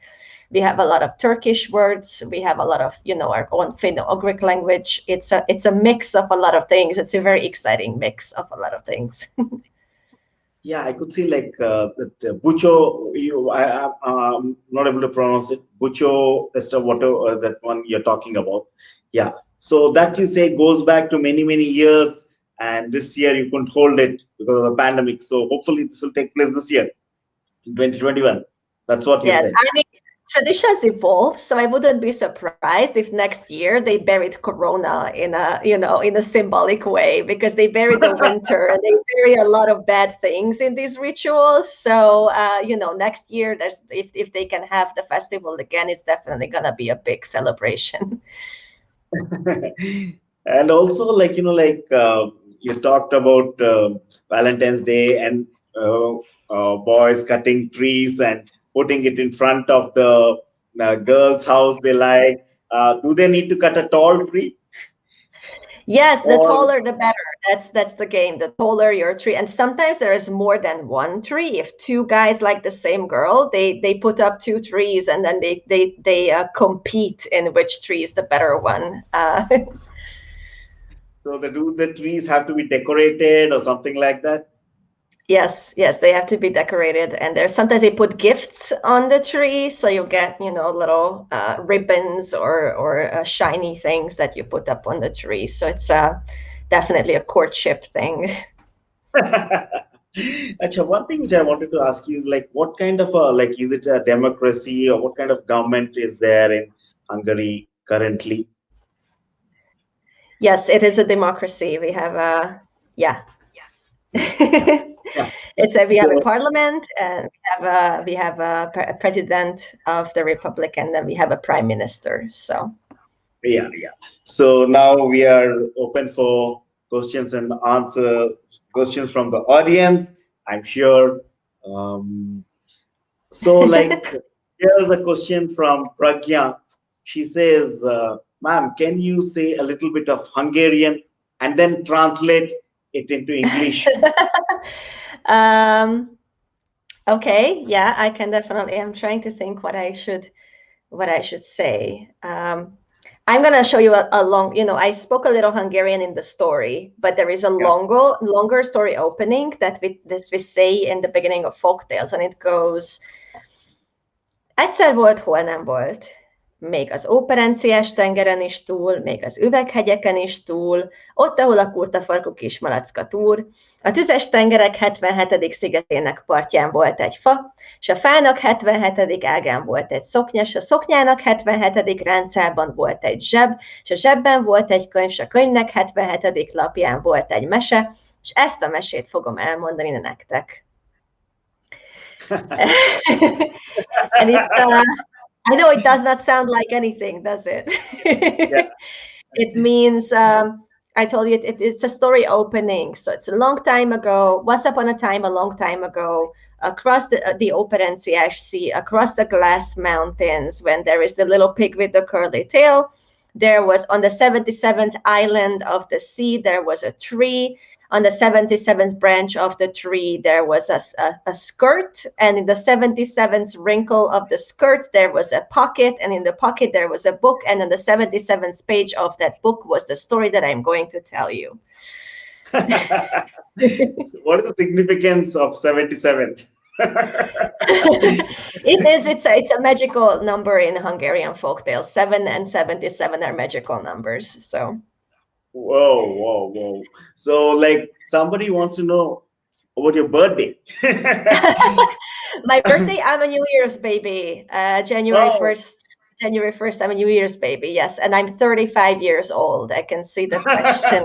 We have a lot of Turkish words. We have a lot of, our own Finno-Ugric language. It's a mix of a lot of things. It's a very exciting mix of a lot of things. Yeah, I could see like that Bucho. I'm not able to pronounce it. Bucho, whatever that one you're talking about. Yeah. So that you say goes back to many years, and this year you couldn't hold it because of the pandemic. So hopefully this will take place this year, in 2021. That's what you said. I mean, traditions evolve, so I wouldn't be surprised if next year they buried Corona in a symbolic way, because they bury the winter and they bury a lot of bad things in these rituals. So next year, if they can have the festival again, it's definitely gonna be a big celebration. And also, you talked about Valentine's Day and boys cutting trees and putting it in front of the girl's house they like. Do they need to cut a tall tree? Yes, the taller the better. That's the game. The taller your tree, and sometimes there is more than one tree. If two guys like the same girl, they put up two trees, and then they compete in which tree is the better one. So the trees have to be decorated or something like that? Yes, they have to be decorated, and sometimes they put gifts on the tree, so you get little ribbons or shiny things that you put up on the tree. So it's definitely a courtship thing. Achha, one thing which I wanted to ask you is what kind of is it a democracy, or what kind of government is there in Hungary currently? Yes, it is a democracy. We have yeah. We have a parliament, and we have a president of the republic, and then we have a prime minister. So yeah. So now we are open for questions and answer questions from the audience, I'm sure. So here's a question from Pragya. She says, ma'am, can you say a little bit of Hungarian and then translate it into English? Okay, yeah, I can definitely. I'm trying to think what I should say. I'm gonna show you a long. I spoke a little Hungarian in the story, but there is a longer story opening that we say in the beginning of folktales, and it goes: Egyszer volt, hol nem volt. Még az óperenciás tengeren is túl, még az üveghegyeken is túl, ott, ahol a kurtafarkú kismalacka túr, a tüzes tengerek 77. szigetének partján volt egy fa, és a fának 77. ágán volt egy szoknya, és a szoknyának 77. ráncában volt egy zseb, és a zsebben volt egy könyv, és a könyvnek 77. lapján volt egy mese, és ezt a mesét fogom elmondani nektek. And it's I know it does not sound like anything, does it? Yeah. It means, I told you, it's a story opening. So it's a long time ago, once upon a time, a long time ago, across the Óperenciás Sea, across the glass mountains, when there is the little pig with the curly tail, there was, on the 77th island of the sea, there was a tree. On the 77th branch of the tree, there was a skirt, and in the 77th wrinkle of the skirt, there was a pocket, and in the pocket, there was a book, and on the 77th page of that book was the story that I'm going to tell you. So what is the significance of 77? It's a magical number in Hungarian folktales. 7 and 77 are magical numbers. So Whoa. So like somebody wants to know about your birthday. my birthday, I'm a New Year's baby. January Oh. 1st. January 1st, I'm a New Year's baby. Yes, and I'm 35 years old. I can see the question.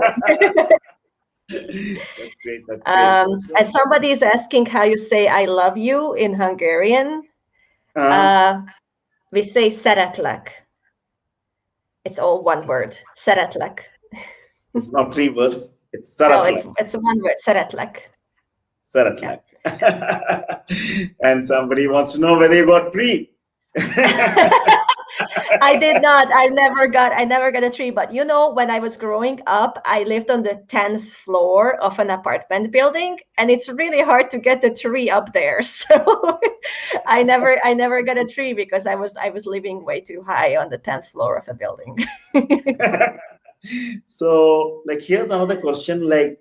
That's great. That's great. And somebody is asking how you say "I love you" in Hungarian. We say "szeretlek." It's all one word. Szeretlek. It's not 3 words. It's szeretlek. No, it's one word. Szeretlek. Szeretlek. And somebody wants to know whether you got 3. I did not. I never got a tree. But you know, when I was growing up, I lived on the 10th floor of an apartment building, and it's really hard to get the tree up there. So I never got a tree because I was living way too high on the 10th floor of a building. So, like, here's another question. Like,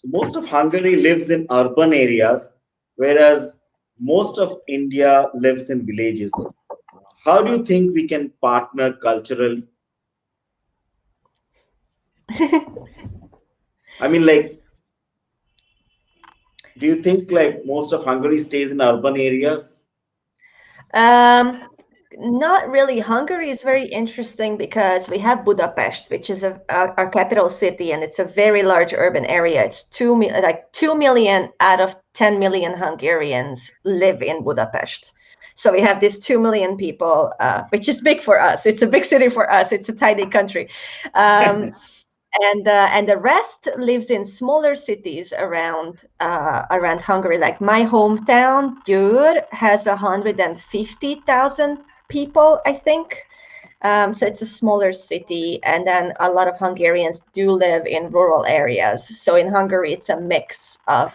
most of Hungary lives in urban areas, whereas most of India lives in villages. How do you think we can partner culturally? I mean, like, do you think like most of Hungary stays in urban areas? Not really. Hungary is very interesting because we have Budapest, which is our capital city, and it's a very large urban area. It's 2 million out of 10 million Hungarians live in Budapest. So we have these 2 million people, which is big for us. It's a big city for us. It's a tiny country. And the rest lives in smaller cities around Hungary. Like my hometown, Győr, has 150,000 people, I think. So it's a smaller city, and then a lot of Hungarians do live in rural areas. So in Hungary, it's a mix of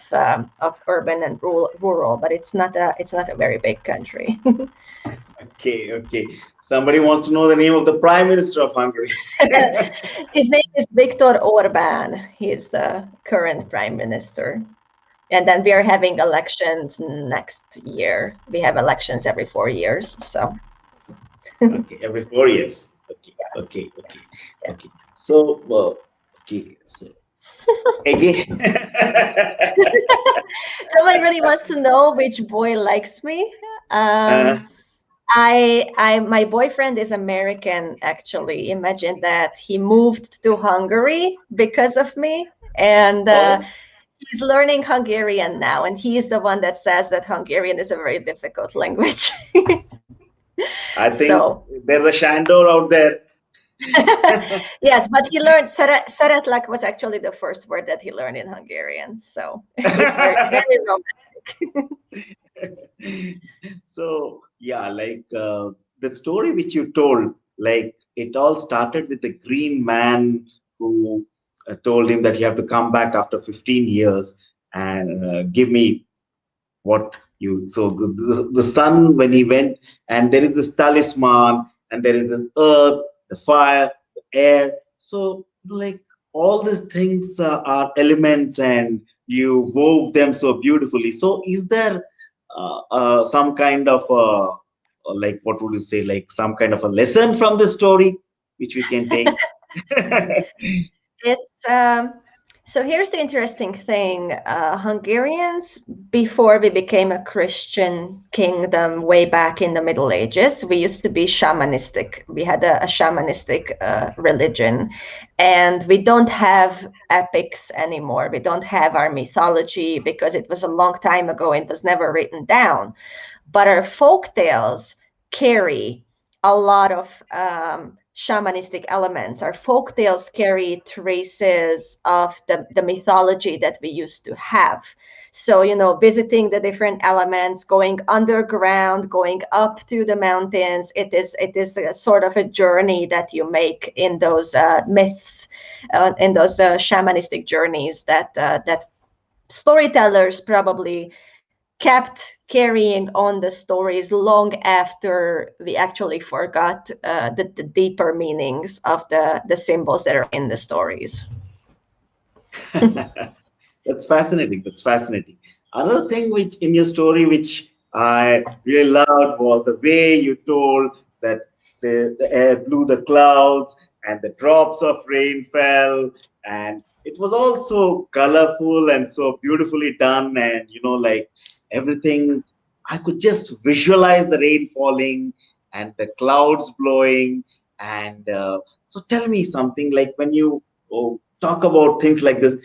urban and rural, but it's not a very big country. Okay. Somebody wants to know the name of the Prime Minister of Hungary. His name is Viktor Orbán. He is the current Prime Minister. And then we are having elections next year. We have elections every 4 years. So. Okay, every 4 years. Okay. So, so again. Someone really wants to know which boy likes me. My boyfriend is American, actually. Imagine that. He moved to Hungary because of me, and he's learning Hungarian now, and he is the one that says that Hungarian is a very difficult language. I think there's a Shandor out there. Yes, but he learned szeretlek was actually the first word that he learned in Hungarian. So it's very romantic. So yeah, like the story which you told, like it all started with the green man who told him that you have to come back after 15 years and give me what you. So the sun, when he went, and there is this talisman, and there is this earth, the fire, the air. So like all these things are elements, and you wove them so beautifully. So is there some kind of like, what would you say, like some kind of a lesson from the story which we can take? It's so here's the interesting thing. Hungarians, before we became a Christian kingdom way back in the Middle Ages, we used to be shamanistic. We had a shamanistic religion, and we don't have epics anymore. We don't have our mythology because it was a long time ago and was never written down. But our folk tales carry a lot of shamanistic elements. Our folk tales carry traces of the mythology that we used to have. So, you know, visiting the different elements, going underground, going up to the mountains, it is a sort of a journey that you make in those myths, in those shamanistic journeys that storytellers probably kept carrying on the stories long after we actually forgot the deeper meanings of the symbols that are in the stories. That's fascinating. That's fascinating. Another thing which in your story which I really loved was the way you told that the air blew the clouds and the drops of rain fell, and it was also colorful and so beautifully done, and like everything. I could just visualize the rain falling and the clouds blowing. And so tell me something, like when you talk about things like this,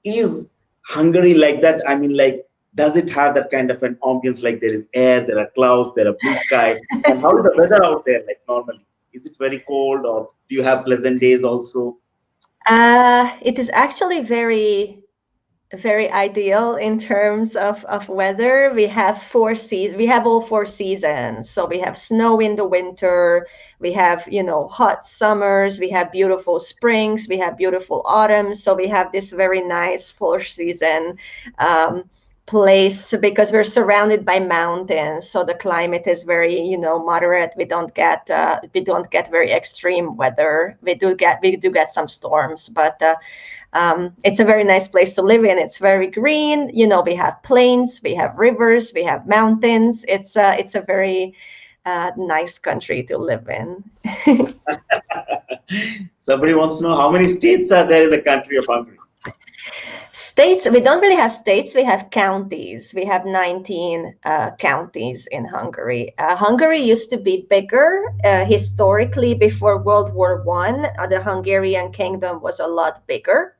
is Hungary like that? I mean, like, does it have that kind of an ambience? Like, there is air, there are clouds, there are blue sky, and how is the weather out there? Like, normally, is it very cold, or do you have pleasant days also? It is actually very ideal in terms of weather. We have we have all 4 seasons. So we have snow in the winter, we have, hot summers, we have beautiful springs, we have beautiful autumns. So we have this very nice 4 season place because we're surrounded by mountains. So the climate is very, moderate. We don't get very extreme weather. We do get some storms, but it's a very nice place to live in. It's very green. We have plains, we have rivers, we have mountains. It's a very nice country to live in. Somebody wants to know how many states are there in the country of Hungary? States, we don't really have states. We have counties. We have 19 counties in Hungary. Hungary used to be bigger historically. Before World War I. The Hungarian kingdom was a lot bigger.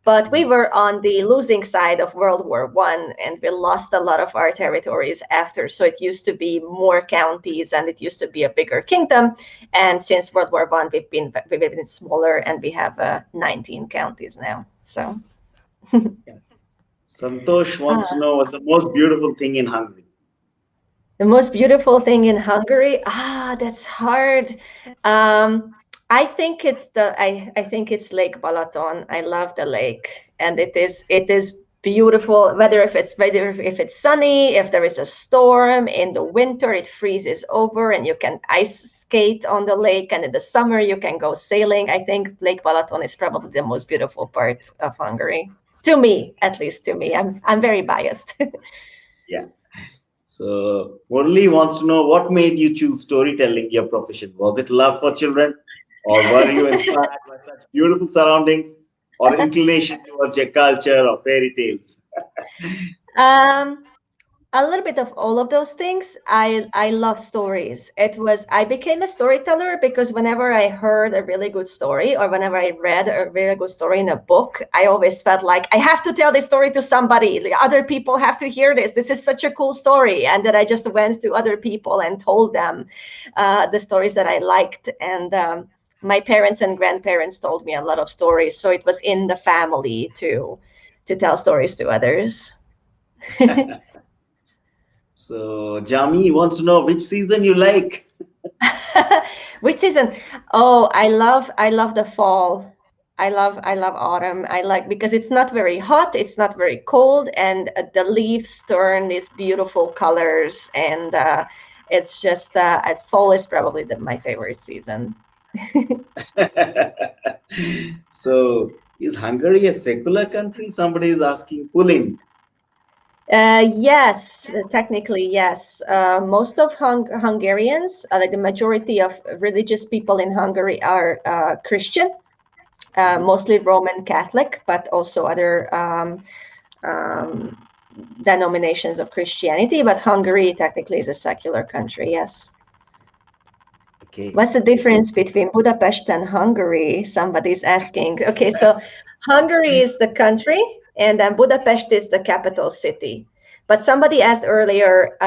But we were on the losing side of World War I, and we lost a lot of our territories after. So it used to be more counties, and it used to be a bigger kingdom. And since World War I, we've been smaller, and we have 19 counties now. So. Yeah. Santosh wants to know what's the most beautiful thing in Hungary. The most beautiful thing in Hungary? That's hard. I think it's I think it's Lake Balaton. I love the lake, and it is beautiful. Whether if it's sunny, if there is a storm in the winter, it freezes over, and you can ice skate on the lake. And in the summer, you can go sailing. I think Lake Balaton is probably the most beautiful part of Hungary. To me, at least to me. I'm very biased. Yeah. So Murli wants to know what made you choose storytelling your profession. Was it love for children, or were you inspired by such beautiful surroundings, or inclination towards your culture or fairy tales? A little bit of all of those things. I love stories. I became a storyteller because whenever I heard a really good story, or whenever I read a really good story in a book, I always felt like I have to tell this story to somebody. Like, other people have to hear this. This is such a cool story. And then I just went to other people and told them the stories that I liked. And my parents and grandparents told me a lot of stories. So it was in the family to tell stories to others. So Jami wants to know which season you like. Which season? Oh, I love the fall. I love autumn. I like because it's not very hot, it's not very cold, and the leaves turn these beautiful colors, and it's just fall is probably my favorite season. So is Hungary a secular country? Somebody is asking. Pulling. Yes, technically, yes. Most of Hungarians, like the majority of religious people in Hungary, are Christian, mostly Roman Catholic, but also other denominations of Christianity. But Hungary technically is a secular country, yes. Okay. What's the difference between Budapest and Hungary? Somebody's asking. Okay, so Hungary is the country, and then Budapest is the capital city. But somebody asked earlier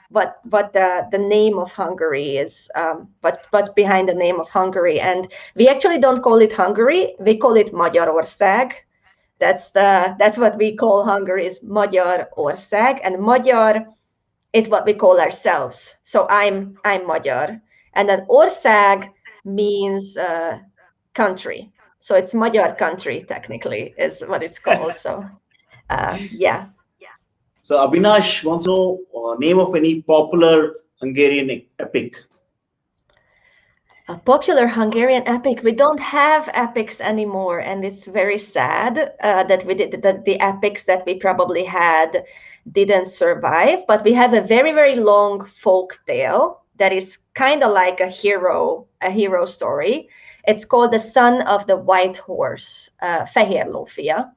what the name of Hungary is, what's behind the name of Hungary. And we actually don't call it Hungary, we call it Magyarország. That's what we call Hungary, is Magyarország, and Magyar is what we call ourselves. So I'm Magyar. And then ország means country. So it's Magyar country, technically, is what it's called. So, yeah. So Abhinash wants to know name of any popular Hungarian epic. A popular Hungarian epic. We don't have epics anymore, and it's very sad that the epics that we probably had didn't survive. But we have a very, very long folk tale that is kind of like a hero story. It's called The Son of the White Horse, Fehér Lófia.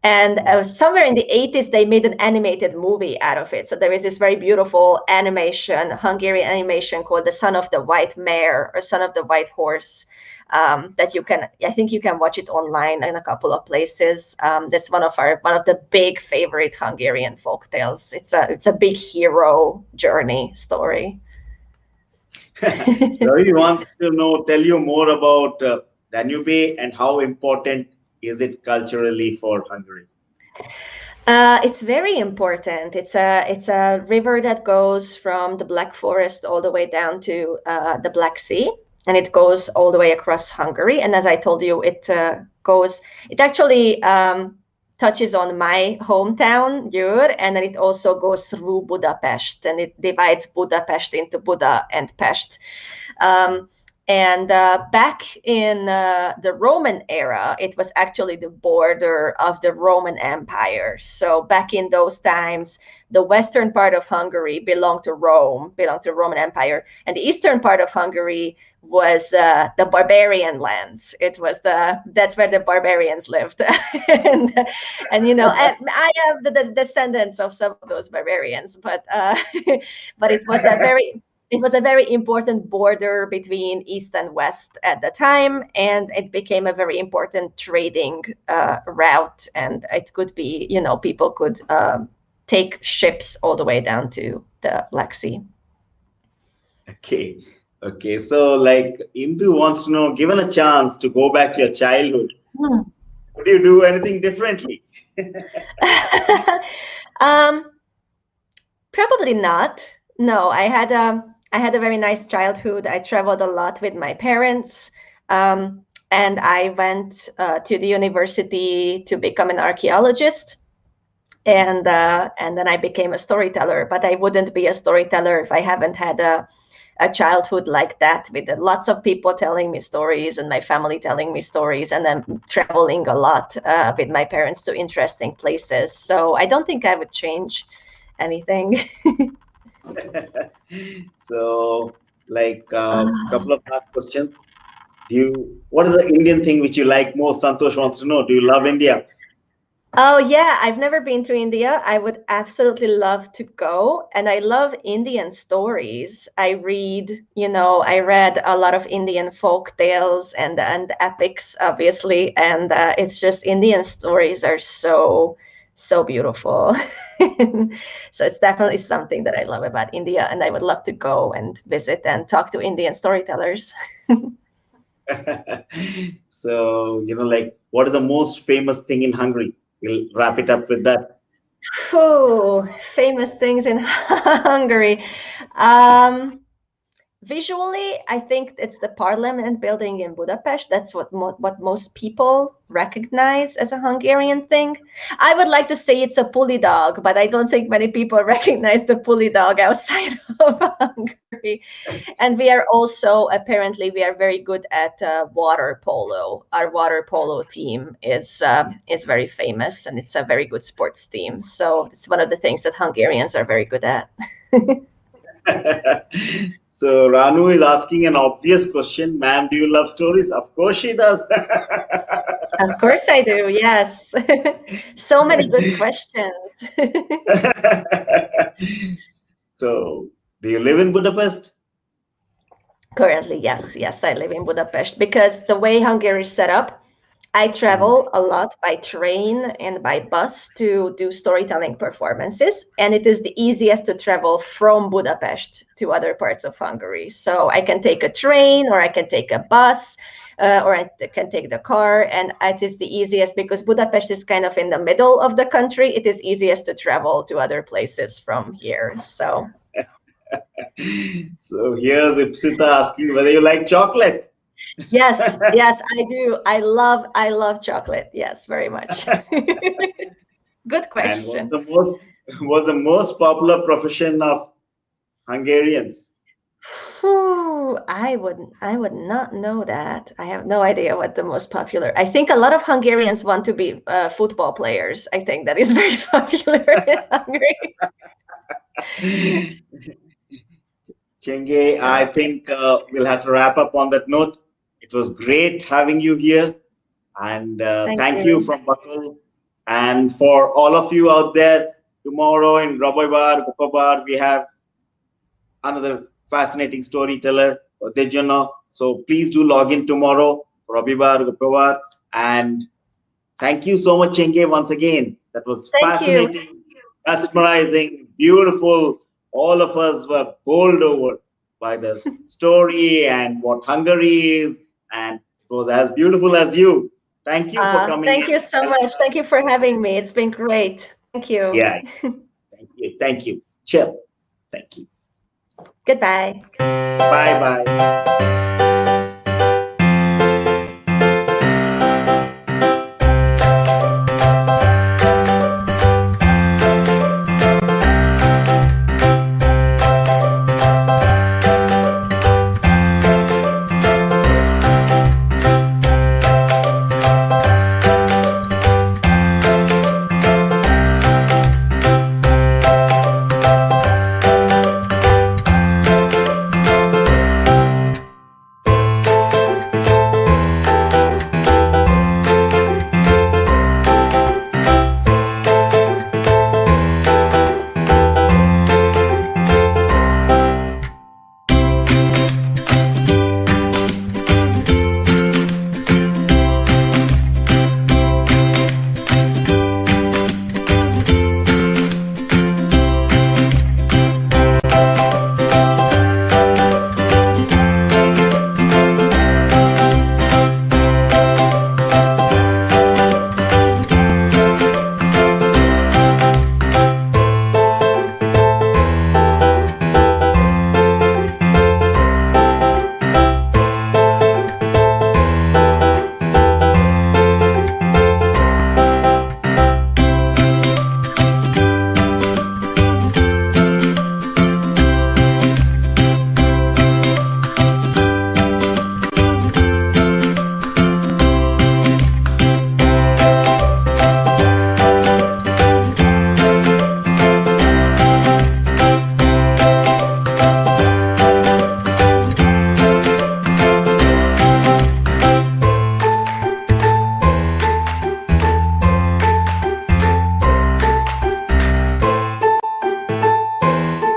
And somewhere in the 80s, they made an animated movie out of it. So there is this very beautiful animation, Hungarian animation called The Son of the White Mare or Son of the White Horse that I think you can watch it online in a couple of places. That's one of the big favorite Hungarian folktales. It's a big hero journey story. Ravi wants to tell you more about Danube and how important is it culturally for Hungary? It's very important. It's a river that goes from the Black Forest all the way down to the Black Sea, and it goes all the way across Hungary. And as I told you, it actually touches on my hometown, Győr, and then it also goes through Budapest, and it divides Budapest into Buda and Pest. And back in the Roman era, it was actually the border of the Roman Empire. So back in those times, the western part of Hungary belonged to Roman Empire, and the eastern part of Hungary was the barbarian lands. That's where the barbarians lived, and I have the descendants of some of those barbarians, but it was a very important border between East and West at the time, and it became a very important trading route. And it could be, people could take ships all the way down to the Black Sea. Okay. So, like, Indu wants to know, given a chance to go back to your childhood, would you do anything differently? Probably not. No, I had a very nice childhood. I traveled a lot with my parents, and I went to the university to become an archaeologist, and then I became a storyteller. But I wouldn't be a storyteller if I haven't had a childhood like that, with lots of people telling me stories and my family telling me stories, and then traveling a lot with my parents to interesting places. So I don't think I would change anything. So, like, couple of last questions. What is the Indian thing which you like most? Santosh wants to know. Do you love India? Oh yeah, I've never been to India. I would absolutely love to go, and I love Indian stories. I read a lot of Indian folk tales and epics, obviously, and it's just Indian stories are so beautiful. So it's definitely something that I love about India, and I would love to go and visit and talk to Indian storytellers. So, like, what is the most famous thing in Hungary? We'll wrap it up with that. Oh, famous things in Hungary. Visually, I think it's the Parliament building in Budapest. That's what most people recognize as a Hungarian thing. I would like to say it's a pulley dog, but I don't think many people recognize the pulley dog outside of Hungary. And we are also, apparently, we are very good at water polo. Our water polo team is very famous, and it's a very good sports team. So it's one of the things that Hungarians are very good at. So Ranu is asking an obvious question. Ma'am, do you love stories? Of course she does. Of course I do, yes. So many good questions. So, do you live in Budapest? Currently, yes, I live in Budapest, because the way Hungary is set up, I travel a lot by train and by bus to do storytelling performances, and it is the easiest to travel from Budapest to other parts of Hungary. So I can take a train, or I can take a bus, or I can take the car, and it is the easiest because Budapest is kind of in the middle of the country. It is easiest to travel to other places from here. So Here's Ipsita asking whether you like chocolate. Yes, I do. I love chocolate. Yes, very much. Good question. And what's the most popular profession of Hungarians? I would not know that. I have no idea what the most popular. I think a lot of Hungarians want to be football players. I think that is very popular in Hungary. Csenge, I think we'll have to wrap up on that note. It was great having you here, and thank you from Buckle. And for all of you out there, tomorrow in Raboibar, Bukobar, we have another fascinating storyteller, Dejana. So please do log in tomorrow, Rabibar, Bukobar. And thank you so much, Csenge, once again. That was fascinating, mesmerizing, beautiful. All of us were bowled over by the story and what Hungary is. And it was as beautiful as you. Thank you for coming. Thank you so much. Thank you for having me. It's been great. Thank you. Yeah. Thank you. Thank you. Chill. Thank you. Goodbye. Bye-bye.